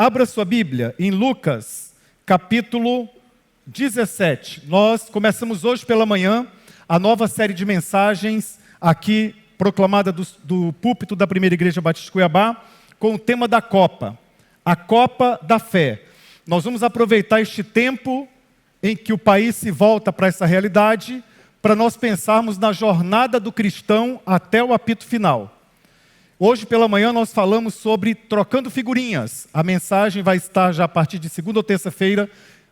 Abra sua Bíblia em Lucas, capítulo 17. Nós começamos hoje pela manhã a nova série de mensagens aqui proclamada do púlpito da Primeira Igreja Batista de Cuiabá, com o tema da Copa, a Copa da Fé. Nós vamos aproveitar este tempo em que o país se volta para essa realidade, para nós pensarmos na jornada do cristão até o apito final. Hoje pela manhã nós falamos sobre trocando figurinhas. A mensagem vai estar já a partir de segunda ou terça-feira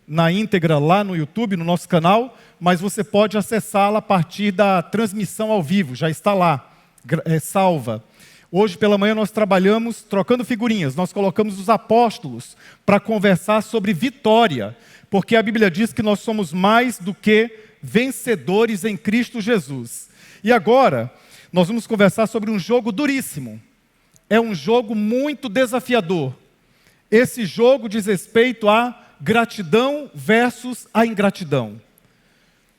na íntegra lá no YouTube, no nosso canal, mas você pode acessá-la a partir da transmissão ao vivo, já está lá, salva. Hoje pela manhã nós trabalhamos trocando figurinhas, nós colocamos os apóstolos para conversar sobre vitória, porque a Bíblia diz que nós somos mais do que vencedores em Cristo Jesus. E agora nós vamos conversar sobre um jogo duríssimo. É um jogo muito desafiador. Esse jogo diz respeito a gratidão versus a ingratidão.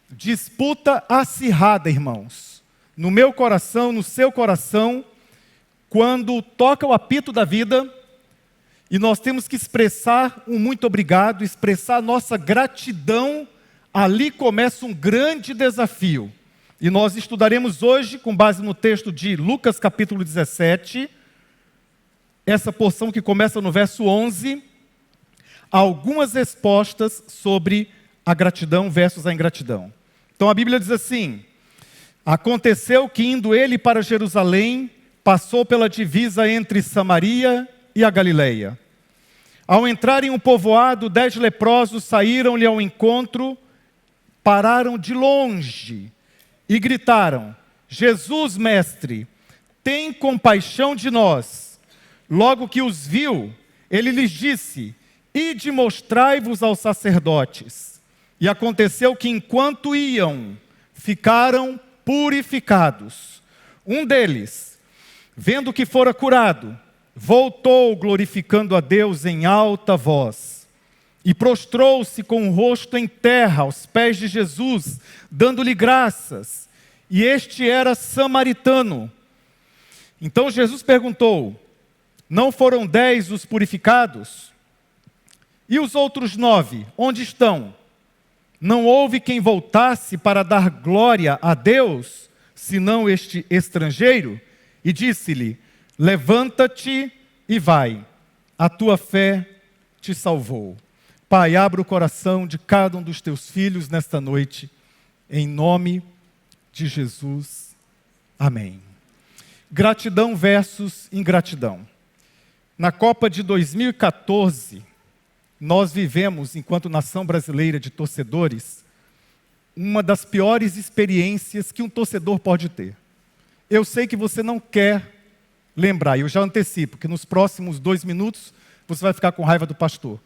Disputa acirrada, irmãos. No meu coração, no seu coração, quando toca o apito da vida, e nós temos que expressar um muito obrigado, expressar nossa gratidão, ali começa um grande desafio. E nós estudaremos hoje, com base no texto de Lucas capítulo 17, essa porção que começa no verso 11, algumas respostas sobre a gratidão versus a ingratidão. Então a Bíblia diz assim: aconteceu que indo ele para Jerusalém, passou pela divisa entre Samaria e a Galileia. Ao entrar em um povoado, 10 leprosos saíram-lhe ao encontro, pararam de longe e gritaram: Jesus, mestre, tem compaixão de nós. Logo que os viu, ele lhes disse: ide mostrai-vos aos sacerdotes. E aconteceu que enquanto iam, ficaram purificados. Um deles, vendo que fora curado, voltou glorificando a Deus em alta voz. E prostrou-se com o rosto em terra aos pés de Jesus, dando-lhe graças. E este era samaritano. Então Jesus perguntou: não foram 10 os purificados? E os outros 9, onde estão? Não houve quem voltasse para dar glória a Deus, senão este estrangeiro? E disse-lhe: levanta-te e vai, a tua fé te salvou. Pai, abra o coração de cada um dos teus filhos nesta noite, em nome de Jesus. Amém. Gratidão versus ingratidão. Na Copa de 2014, nós vivemos, enquanto nação brasileira de torcedores, uma das piores experiências que um torcedor pode ter. Eu sei que você não quer lembrar, eu já antecipo que nos próximos 2 minutos você vai ficar com raiva do pastor.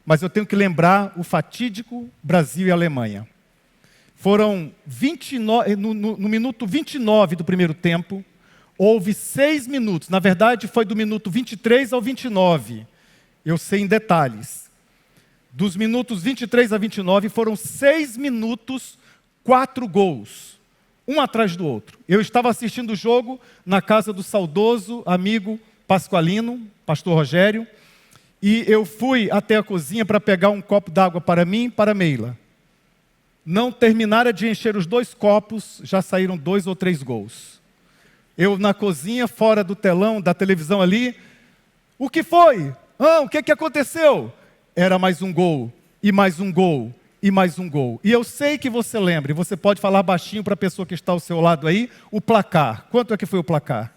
Mas eu tenho que lembrar o fatídico Brasil e Alemanha. Foram 29, no minuto 29 do primeiro tempo, houve 6 minutos, na verdade foi do minuto 23 ao 29, eu sei em detalhes. Dos minutos 23 a 29 foram 6 minutos, 4 gols, um atrás do outro. Eu estava assistindo o jogo na casa do saudoso amigo pascualino, pastor Rogério, e eu fui até a cozinha para pegar um copo d'água para mim e para Meila. Não terminara de encher os 2 copos, já saíram 2 ou 3 gols. Eu na cozinha, fora do telão, da televisão ali, o que foi? O que aconteceu? Era mais um gol, e mais um gol, e mais um gol. E eu sei que você lembra, e você pode falar baixinho para a pessoa que está ao seu lado aí, o placar. Quanto é que foi o placar?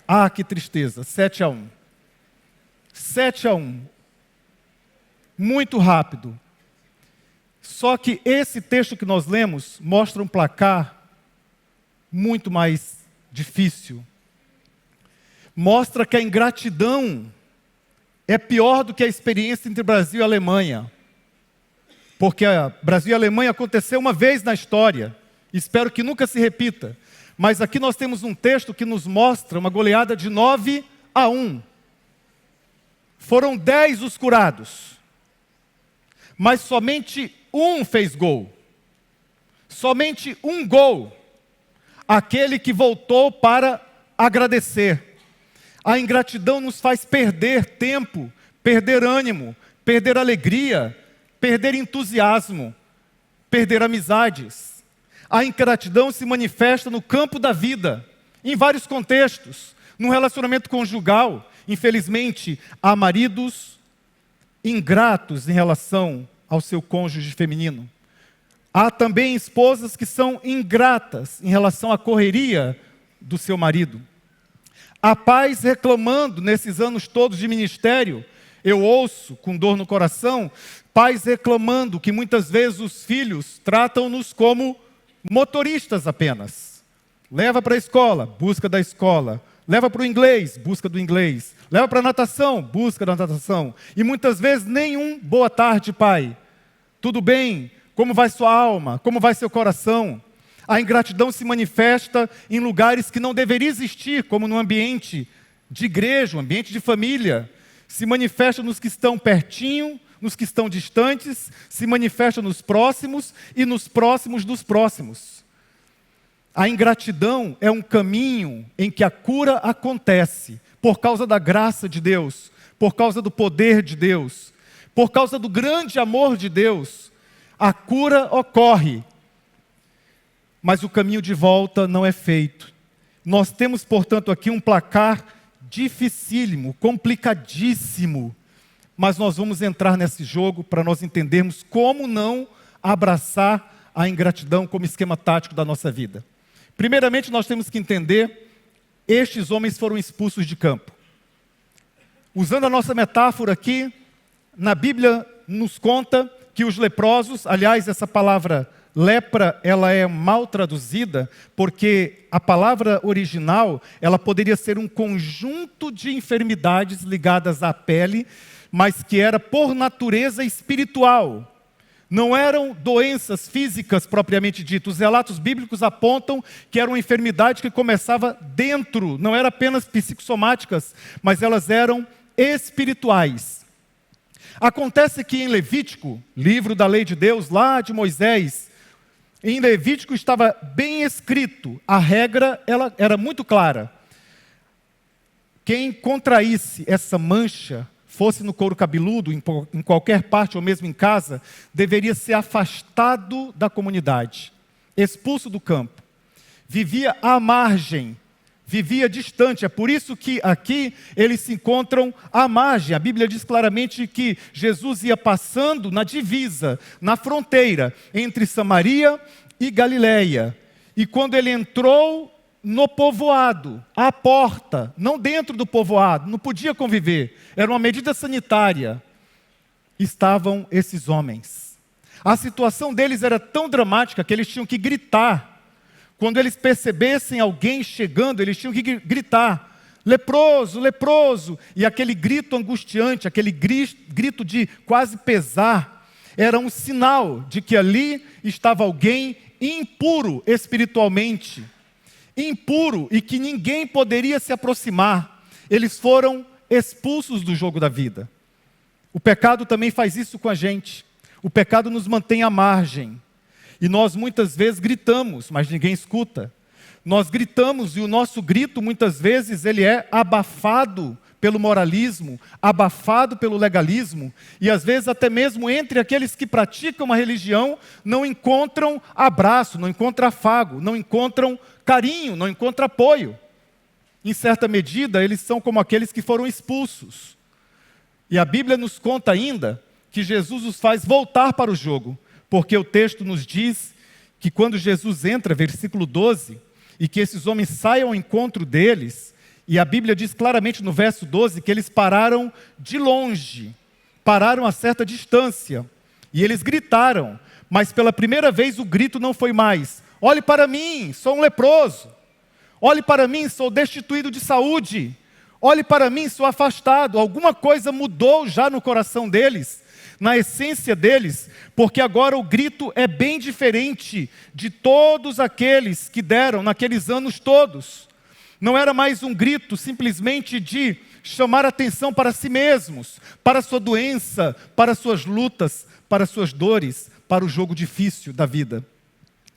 Ah, que tristeza, 7-1. 7-1. Muito rápido. Só que esse texto que nós lemos mostra um placar muito mais difícil. Mostra que a ingratidão é pior do que a experiência entre Brasil e Alemanha. Porque Brasil e Alemanha aconteceu uma vez na história. Espero que nunca se repita. Mas aqui nós temos um texto que nos mostra uma goleada de 9-1. Foram 10 os curados. Mas somente um fez gol. Somente um gol. Aquele que voltou para agradecer. A ingratidão nos faz perder tempo perder ânimo, perder alegria, perder entusiasmo, perder amizades. A ingratidão se manifesta no campo da vida, em vários contextos. No relacionamento conjugal, infelizmente, há maridos ingratos em relação ao seu cônjuge feminino. Há também esposas que são ingratas em relação à correria do seu marido. Há pais reclamando nesses anos todos de ministério. Eu ouço com dor no coração, pais reclamando que muitas vezes os filhos tratam-nos como motoristas apenas. Leva para a escola, busca da escola. Leva para o inglês, busca do inglês. Leva para a natação, busca da natação. E muitas vezes nenhum boa tarde, pai. Tudo bem? Como vai sua alma? Como vai seu coração? A ingratidão se manifesta em lugares que não deveria existir, como no ambiente de igreja, um ambiente de família. Se manifesta nos que estão pertinho, nos que estão distantes, se manifesta nos próximos e nos próximos dos próximos. A ingratidão é um caminho em que a cura acontece por causa da graça de Deus, por causa do poder de Deus, por causa do grande amor de Deus. A cura ocorre, mas o caminho de volta não é feito. Nós temos, portanto, aqui um placar dificílimo, complicadíssimo, mas nós vamos entrar nesse jogo para nós entendermos como não abraçar a ingratidão como esquema tático da nossa vida. Primeiramente, nós temos que entender, estes homens foram expulsos de campo. Usando a nossa metáfora aqui, na Bíblia nos conta que os leprosos, aliás, essa palavra lepra, ela é mal traduzida, porque a palavra original, ela poderia ser um conjunto de enfermidades ligadas à pele, mas que era por natureza espiritual. Não eram doenças físicas propriamente ditas. Os relatos bíblicos apontam que era uma enfermidade que começava dentro, não eram apenas psicossomáticas, mas elas eram espirituais. Acontece que em Levítico, livro da lei de Deus, lá de Moisés, em Levítico estava bem escrito, a regra ela era muito clara. Quem contraísse essa mancha, fosse no couro cabeludo, em qualquer parte ou mesmo em casa, deveria ser afastado da comunidade, expulso do campo. Vivia à margem, vivia distante. É por isso que aqui eles se encontram à margem. A Bíblia diz claramente que Jesus ia passando na divisa, na fronteira entre Samaria e Galileia. E quando ele entrou no povoado, à porta, não dentro do povoado, não podia conviver, era uma medida sanitária, estavam esses homens. A situação deles era tão dramática que eles tinham que gritar. Quando eles percebessem alguém chegando, eles tinham que gritar: leproso, leproso. E aquele grito angustiante, aquele grito de quase pesar, era um sinal de que ali estava alguém impuro espiritualmente, impuro e que ninguém poderia se aproximar. Eles foram expulsos do jogo da vida. O pecado também faz isso com a gente. O pecado nos mantém à margem. E nós muitas vezes gritamos, mas ninguém escuta. Nós gritamos e o nosso grito muitas vezes ele é abafado pelo moralismo, abafado pelo legalismo, e às vezes até mesmo entre aqueles que praticam a religião não encontram abraço, não encontram afago, não encontram carinho, não encontram apoio. Em certa medida, eles são como aqueles que foram expulsos. E a Bíblia nos conta ainda que Jesus os faz voltar para o jogo, porque o texto nos diz que quando Jesus entra, versículo 12, e que esses homens saiam ao encontro deles, e a Bíblia diz claramente no verso 12 que eles pararam de longe, pararam a certa distância, e eles gritaram, mas pela primeira vez o grito não foi mais: olhe para mim, sou um leproso, olhe para mim, sou destituído de saúde, olhe para mim, sou afastado. Alguma coisa mudou já no coração deles, na essência deles, porque agora o grito é bem diferente de todos aqueles que deram naqueles anos todos. Não era mais um grito simplesmente de chamar atenção para si mesmos, para a sua doença, para as suas lutas, para as suas dores, para o jogo difícil da vida.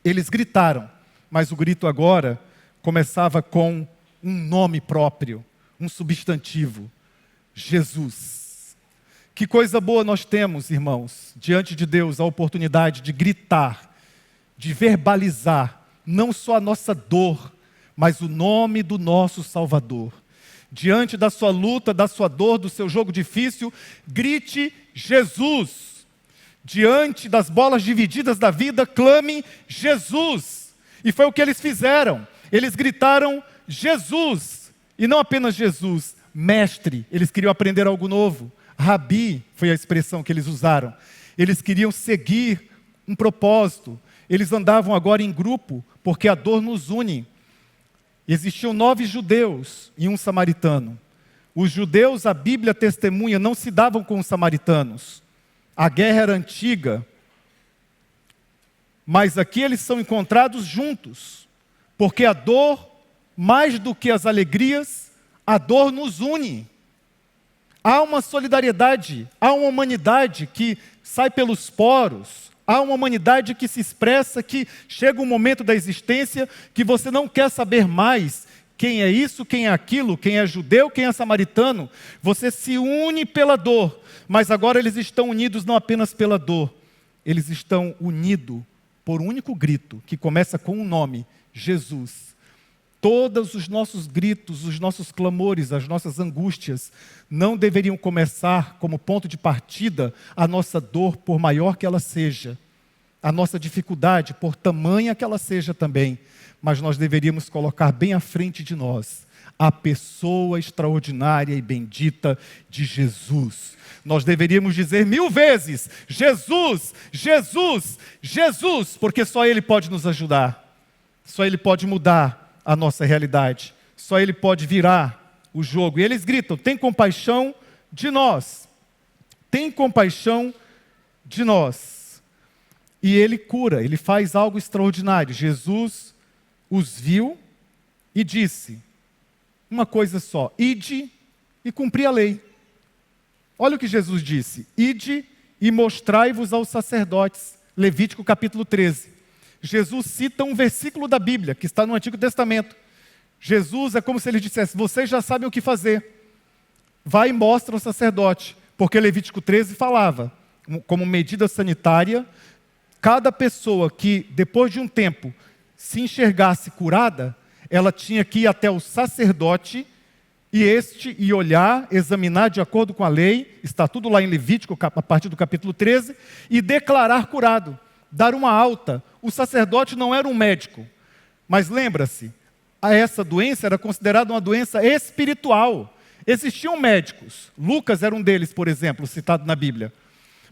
Eles gritaram, mas o grito agora começava com um nome próprio, um substantivo: Jesus. Que coisa boa nós temos, irmãos, diante de Deus, a oportunidade de gritar, de verbalizar, não só a nossa dor, mas o nome do nosso Salvador. Diante da sua luta, da sua dor, do seu jogo difícil, grite Jesus. Diante das bolas divididas da vida, clame Jesus. E foi o que eles fizeram. Eles gritaram Jesus. E não apenas Jesus, mestre. Eles queriam aprender algo novo. Rabi foi a expressão que eles usaram. Eles queriam seguir um propósito. Eles andavam agora em grupo, porque a dor nos une. Existiam 9 judeus e um samaritano. Os judeus, a Bíblia testemunha, não se davam com os samaritanos. A guerra era antiga. Mas aqui eles são encontrados juntos. Porque a dor, mais do que as alegrias, a dor nos une. Há uma solidariedade, há uma humanidade que sai pelos poros. Há uma humanidade que se expressa, que chega um momento da existência que você não quer saber mais quem é isso, quem é aquilo, quem é judeu, quem é samaritano. Você se une pela dor, mas agora eles estão unidos não apenas pela dor, eles estão unidos por um único grito, que começa com um nome, Jesus. Todos os nossos gritos, os nossos clamores, as nossas angústias, não deveriam começar como ponto de partida a nossa dor, por maior que ela seja, a nossa dificuldade, por tamanha que ela seja também, mas nós deveríamos colocar bem à frente de nós a pessoa extraordinária e bendita de Jesus. Nós deveríamos dizer 1000 vezes, Jesus, Jesus, Jesus, porque só Ele pode nos ajudar, só Ele pode mudar a nossa realidade. Só Ele pode virar o jogo. E eles gritam, tem compaixão de nós. Tem compaixão de nós. E Ele cura, Ele faz algo extraordinário. Jesus os viu e disse uma coisa só, ide e cumpri a lei. Olha o que Jesus disse, ide e mostrai-vos aos sacerdotes. Levítico capítulo 13. Jesus cita um versículo da Bíblia, que está no Antigo Testamento. Jesus é como se ele dissesse, vocês já sabem o que fazer. Vai e mostra ao sacerdote. Porque Levítico 13 falava, como medida sanitária, cada pessoa que, depois de um tempo, se enxergasse curada, ela tinha que ir até o sacerdote e olhar, examinar de acordo com a lei, está tudo lá em Levítico, a partir do capítulo 13, e declarar curado, dar uma alta. O sacerdote não era um médico, mas lembra-se, essa doença era considerada uma doença espiritual. Existiam médicos, Lucas era um deles, por exemplo, citado na Bíblia.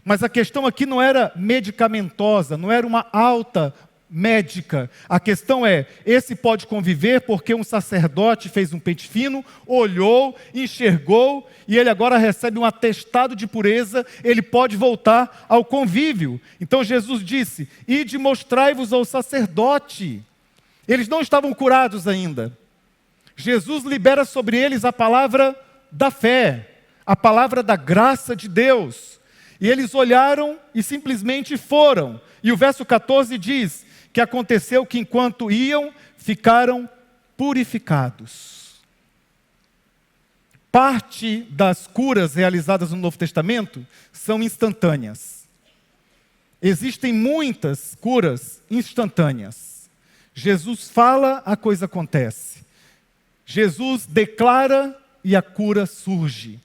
Mas a questão aqui não era medicamentosa, não era uma alta médica. A questão é, esse pode conviver porque um sacerdote fez um pente fino, olhou, enxergou, e ele agora recebe um atestado de pureza, ele pode voltar ao convívio. Então Jesus disse, ide mostrai-vos ao sacerdote. Eles não estavam curados ainda. Jesus libera sobre eles a palavra da fé, a palavra da graça de Deus. E eles olharam e simplesmente foram. E o verso 14 diz que aconteceu que enquanto iam, ficaram purificados. Parte das curas realizadas no Novo Testamento são instantâneas. Existem muitas curas instantâneas. Jesus fala, a coisa acontece. Jesus declara e a cura surge.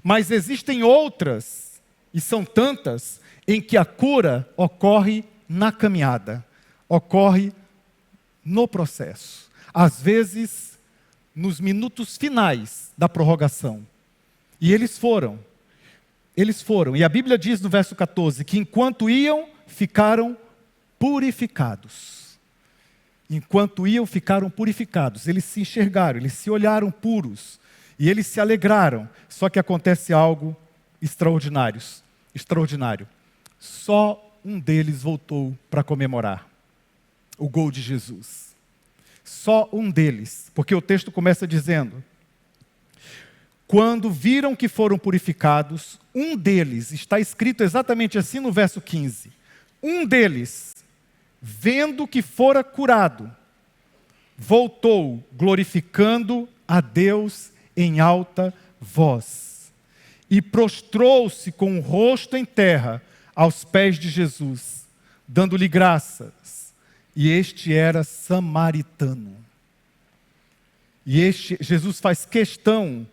Mas existem outras, e são tantas, em que a cura ocorre na caminhada, ocorre no processo. Às vezes, nos minutos finais da prorrogação. E eles foram. E a Bíblia diz no verso 14, que enquanto iam, ficaram purificados. Enquanto iam, ficaram purificados. Eles se enxergaram, eles se olharam puros. E eles se alegraram. Só que acontece algo extraordinário. Só um deles voltou para comemorar o gol de Jesus. Só um deles. Porque o texto começa dizendo, quando viram que foram purificados, um deles, está escrito exatamente assim no verso 15, um deles, vendo que fora curado, voltou glorificando a Deus em alta voz. e prostrou-se com o rosto em terra aos pés de Jesus, dando-lhe graças. E este era samaritano. Jesus faz questão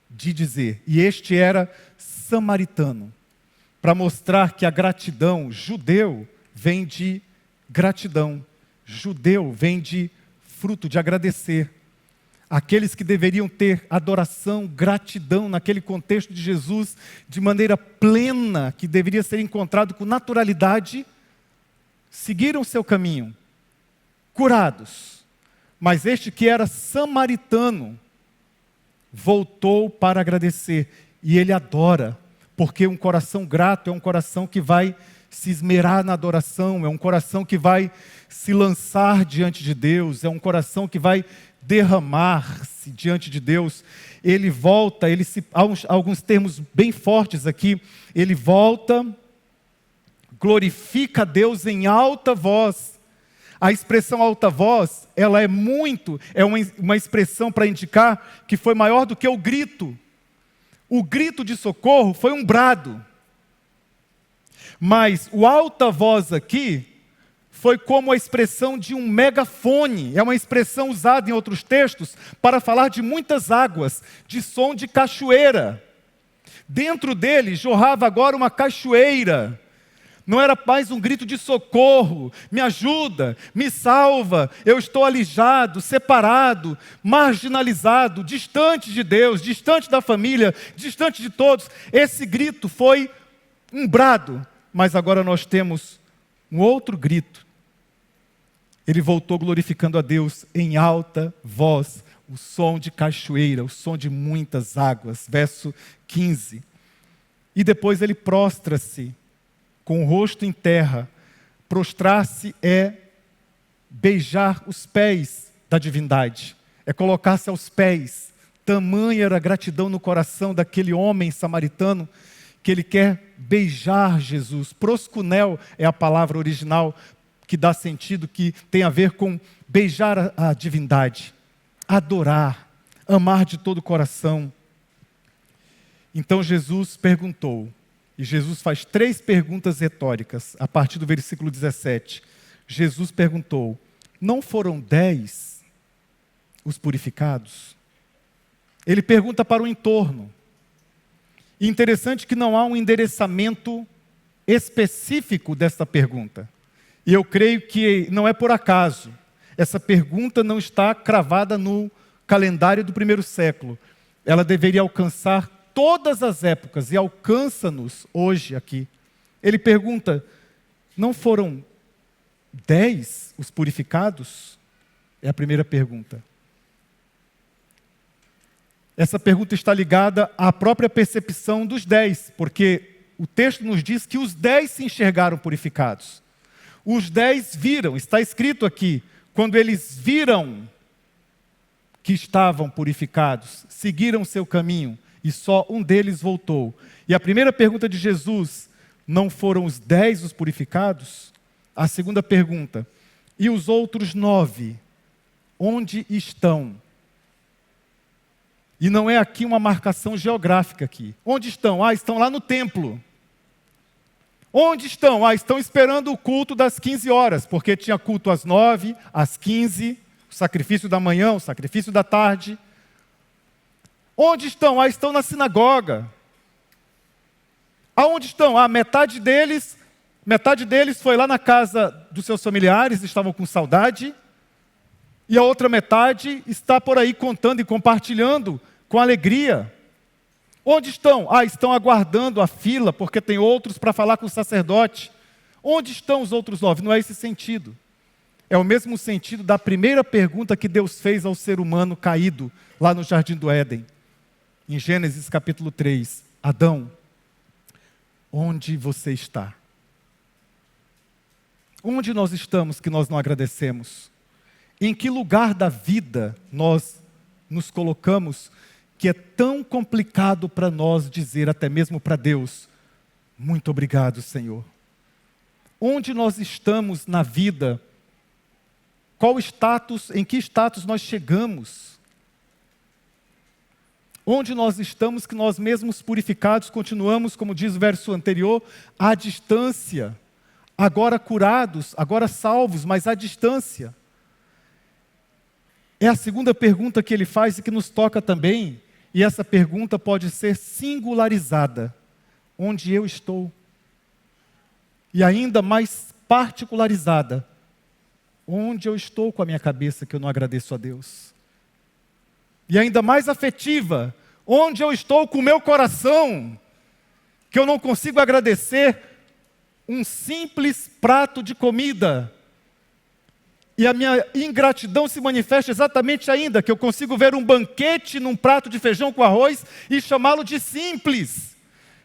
de dizer, e este era samaritano, para mostrar que a gratidão, judeu, vem de gratidão. Judeu vem de fruto de agradecer. Aqueles que deveriam ter adoração, gratidão naquele contexto de Jesus, de maneira plena, que deveria ser encontrado com naturalidade, seguiram seu caminho, curados. Mas este que era samaritano, voltou para agradecer. E ele adora, porque um coração grato é um coração que vai se esmerar na adoração, é um coração que vai se lançar diante de Deus, é um coração que vai derramar-se diante de Deus. Ele volta, há alguns termos bem fortes aqui, ele volta, glorifica a Deus em alta voz. A expressão alta voz, ela é uma expressão para indicar que foi maior do que o grito. O grito de socorro foi um brado. Mas o alta voz aqui foi como a expressão de um megafone. É uma expressão usada em outros textos para falar de muitas águas, de som de cachoeira. Dentro dele jorrava agora uma cachoeira. Não era mais um grito de socorro, me ajuda, me salva, eu estou alijado, separado, marginalizado, distante de Deus, distante da família, distante de todos. Esse grito foi um brado, mas agora nós temos um outro grito. Ele voltou glorificando a Deus em alta voz, o som de cachoeira, o som de muitas águas. Verso 15. E depois ele prostra-se, com o rosto em terra. Prostrar-se é beijar os pés da divindade, é colocar-se aos pés. Tamanha era a gratidão no coração daquele homem samaritano, que ele quer beijar Jesus. Proskunel é a palavra original que dá sentido, que tem a ver com beijar a divindade, adorar, amar de todo o coração. Então Jesus perguntou, e Jesus faz 3 perguntas retóricas, a partir do versículo 17. Jesus perguntou, não foram 10 os purificados? Ele pergunta para o entorno. E interessante que não há um endereçamento específico desta pergunta. E eu creio que não é por acaso. Essa pergunta não está cravada no calendário do primeiro século. Ela deveria alcançar todas as épocas e alcança-nos hoje aqui. Ele pergunta, não foram 10 os purificados? É a primeira pergunta. Essa pergunta está ligada à própria percepção dos 10, porque o texto nos diz que os 10 se enxergaram purificados. Os 10 viram, está escrito aqui, quando eles viram que estavam purificados, seguiram seu caminho, e só um deles voltou. E a primeira pergunta de Jesus, não foram os 10 os purificados? A segunda pergunta, e os outros 9, onde estão? E não é aqui uma marcação geográfica aqui. Onde estão? Estão lá no templo. Onde estão? Estão esperando o culto das 15 horas, porque tinha culto às 9, às 15, o sacrifício da manhã, o sacrifício da tarde. Onde estão? Estão na sinagoga. Aonde estão? Metade deles foi lá na casa dos seus familiares, estavam com saudade, e a outra metade está por aí contando e compartilhando com alegria. Onde estão? Estão aguardando a fila, porque tem outros para falar com o sacerdote. Onde estão os outros 9? Não é esse sentido. É o mesmo sentido da primeira pergunta que Deus fez ao ser humano caído, lá no Jardim do Éden. Em Gênesis capítulo 3. Adão, onde você está? Onde nós estamos que nós não agradecemos? Em que lugar da vida nós nos colocamos que é tão complicado para nós dizer, até mesmo para Deus, muito obrigado, Senhor? Onde nós estamos na vida? Qual status, em que status nós chegamos? Onde nós estamos, que nós mesmos purificados continuamos, como diz o verso anterior, à distância. Agora curados, agora salvos, mas à distância. É a segunda pergunta que ele faz e que nos toca também. E essa pergunta pode ser singularizada. Onde eu estou? E ainda mais particularizada. Onde eu estou com a minha cabeça que eu não agradeço a Deus? E ainda mais afetiva. Onde eu estou com o meu coração que eu não consigo agradecer um simples prato de comida? E a minha ingratidão se manifesta exatamente ainda, que eu consigo ver um banquete num prato de feijão com arroz e chamá-lo de simples.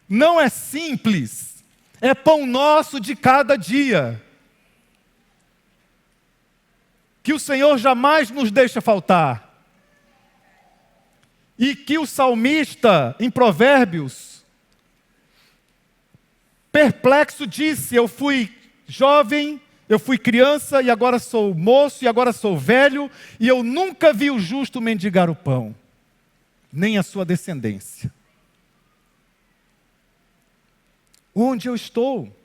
Não é simples, é pão nosso de cada dia. Que o Senhor jamais nos deixa faltar. E que o salmista, em Provérbios, perplexo disse: eu fui jovem, eu fui criança, e agora sou moço, e agora sou velho, e eu nunca vi o justo mendigar o pão, nem a sua descendência. Onde eu estou?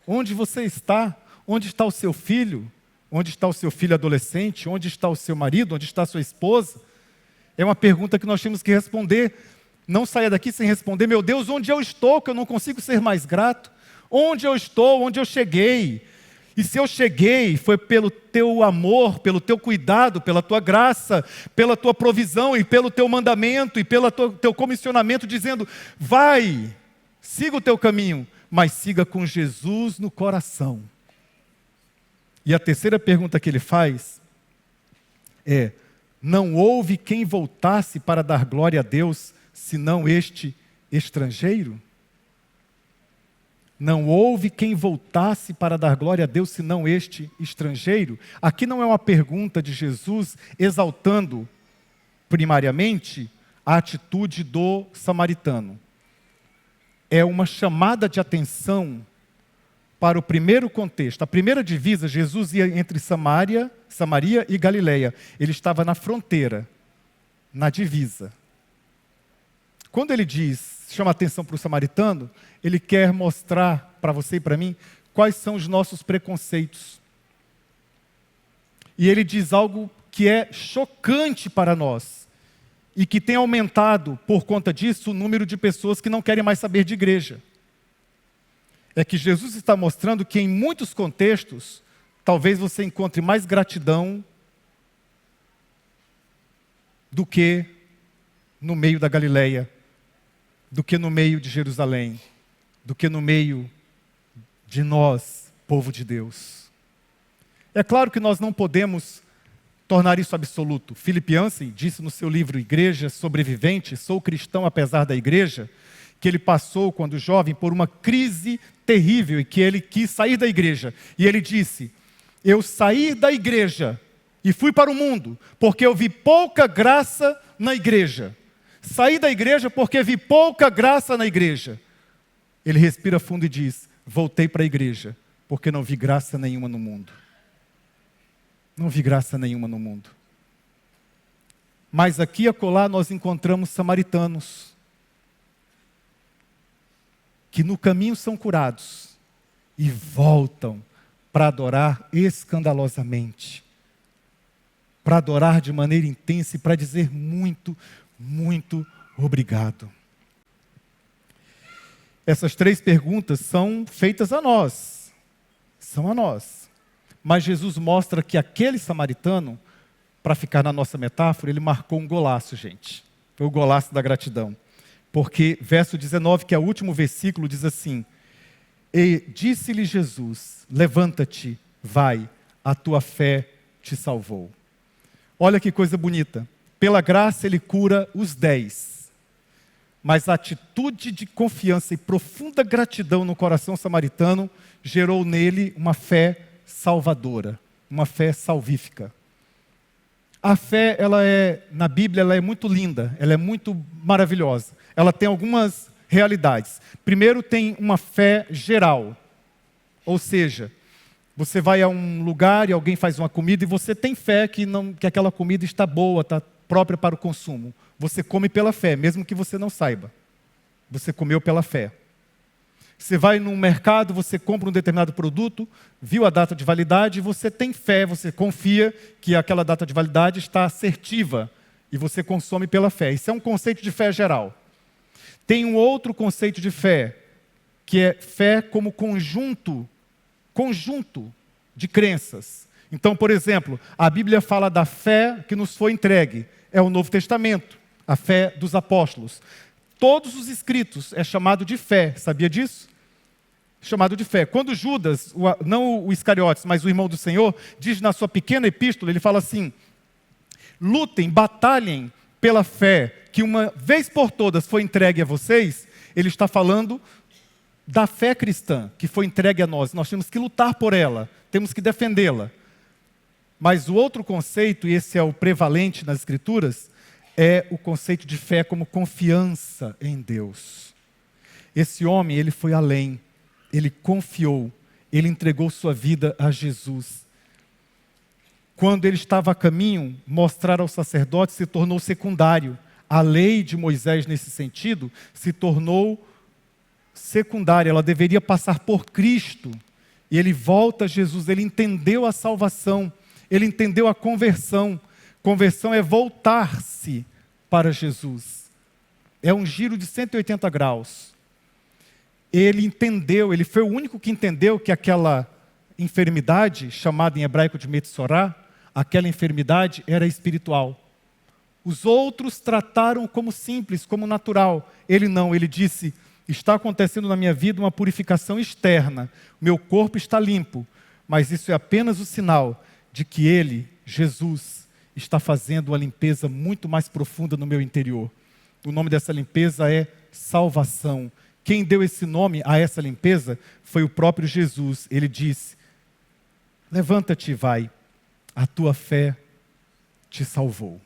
Onde você está? Onde está o seu filho? Onde está o seu filho adolescente? Onde está o seu marido? Onde está a sua esposa? É uma pergunta que nós temos que responder. Não saia daqui sem responder: meu Deus, onde eu estou, que eu não consigo ser mais grato? Onde eu estou? Onde eu cheguei? E se eu cheguei, foi pelo teu amor, pelo teu cuidado, pela tua graça, pela tua provisão e pelo teu mandamento e pelo teu comissionamento, dizendo: vai, siga o teu caminho, mas siga com Jesus no coração. E a terceira pergunta que ele faz é: não houve quem voltasse para dar glória a Deus, senão este estrangeiro? Não houve quem voltasse para dar glória a Deus, senão este estrangeiro? Aqui não é uma pergunta de Jesus exaltando, primariamente, a atitude do samaritano. É uma chamada de atenção para o primeiro contexto. A primeira divisa, Jesus ia entre Samaria e Galileia. Ele estava na fronteira, na divisa. Quando ele chama a atenção para o samaritano, ele quer mostrar para você e para mim quais são os nossos preconceitos. E ele diz algo que é chocante para nós e que tem aumentado, por conta disso, o número de pessoas que não querem mais saber de igreja. É que Jesus está mostrando que em muitos contextos, talvez você encontre mais gratidão do que no meio da Galileia, do que no meio de Jerusalém, do que no meio de nós, povo de Deus. É claro que nós não podemos tornar isso absoluto. Philip Yancey disse no seu livro Igreja Sobrevivente, Sou Cristão Apesar da Igreja, que ele passou, quando jovem, por uma crise terrível e que ele quis sair da igreja. E ele disse: eu saí da igreja e fui para o mundo, porque eu vi pouca graça na igreja. Saí da igreja porque vi pouca graça na igreja. Ele respira fundo e diz: voltei para a igreja, porque não vi graça nenhuma no mundo. Não vi graça nenhuma no mundo. Mas aqui e acolá nós encontramos samaritanos, que no caminho são curados e voltam para adorar escandalosamente, para adorar de maneira intensa e para dizer muito, muito obrigado. Essas três perguntas são feitas a nós, são a nós. Mas Jesus mostra que aquele samaritano, para ficar na nossa metáfora, ele marcou um golaço, gente. Foi o golaço da gratidão. Porque verso 19, que é o último versículo, diz assim: e disse-lhe Jesus: levanta-te, vai, a tua fé te salvou. Olha que coisa bonita. Pela graça ele cura os 10. Mas a atitude de confiança e profunda gratidão no coração samaritano gerou nele uma fé salvadora, uma fé salvífica. A fé, na Bíblia, ela é muito linda, ela é muito maravilhosa. Ela tem algumas realidades. Primeiro, tem uma fé geral. Ou seja, você vai a um lugar e alguém faz uma comida e você tem fé que aquela comida está boa, está própria para o consumo. você come pela fé, mesmo que você não saiba. Você comeu pela fé. Você vai num mercado, você compra um determinado produto, viu a data de validade, você tem fé, você confia que aquela data de validade está assertiva e você consome pela fé. Isso é um conceito de fé geral. Tem um outro conceito de fé, que é fé como conjunto de crenças. Então, por exemplo, a Bíblia fala da fé que nos foi entregue. É o Novo Testamento, a fé dos apóstolos. Todos os escritos é chamado de fé, sabia disso? Chamado de fé. Quando Judas, não o Iscariotes, mas o irmão do Senhor, diz na sua pequena epístola, ele fala assim: lutem, batalhem pela fé que uma vez por todas foi entregue a vocês. Ele está falando da fé cristã que foi entregue a nós. Nós temos que lutar por ela, temos que defendê-la. Mas o outro conceito, e esse é o prevalente nas Escrituras, é o conceito de fé como confiança em Deus. Esse homem, ele foi além, ele confiou, ele entregou sua vida a Jesus. Quando ele estava a caminho, mostrar ao sacerdote se tornou secundário. A lei de Moisés, nesse sentido, se tornou secundária, ela deveria passar por Cristo. E ele volta a Jesus, ele entendeu a salvação, ele entendeu a conversão. Conversão é voltar-se para Jesus. É um giro de 180 graus. Ele entendeu, ele foi o único que entendeu que aquela enfermidade, chamada em hebraico de Metsorá, aquela enfermidade era espiritual. Os outros trataram como simples, como natural. Ele não, ele disse: está acontecendo na minha vida uma purificação externa, meu corpo está limpo, mas isso é apenas o sinal de que ele, Jesus, está fazendo uma limpeza muito mais profunda no meu interior. O nome dessa limpeza é salvação. Quem deu esse nome a essa limpeza foi o próprio Jesus. Ele disse: levanta-te e vai, a tua fé te salvou.